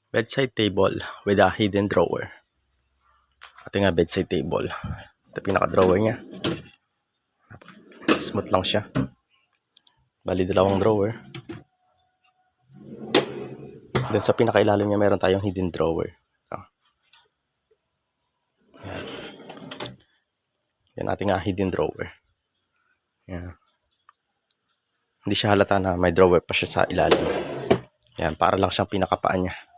Bedside table with a hidden drawer. Ito nga bedside table. Ito pinaka-drawer niya. Smooth lang siya. Bali dalawang drawer. Then sa pinaka-ilalim niya meron tayong hidden drawer. Yan ating hidden drawer. Yan. Hindi siya halata na may drawer pa siya sa ilalim. Yan, para lang siyang pinakapaan niya.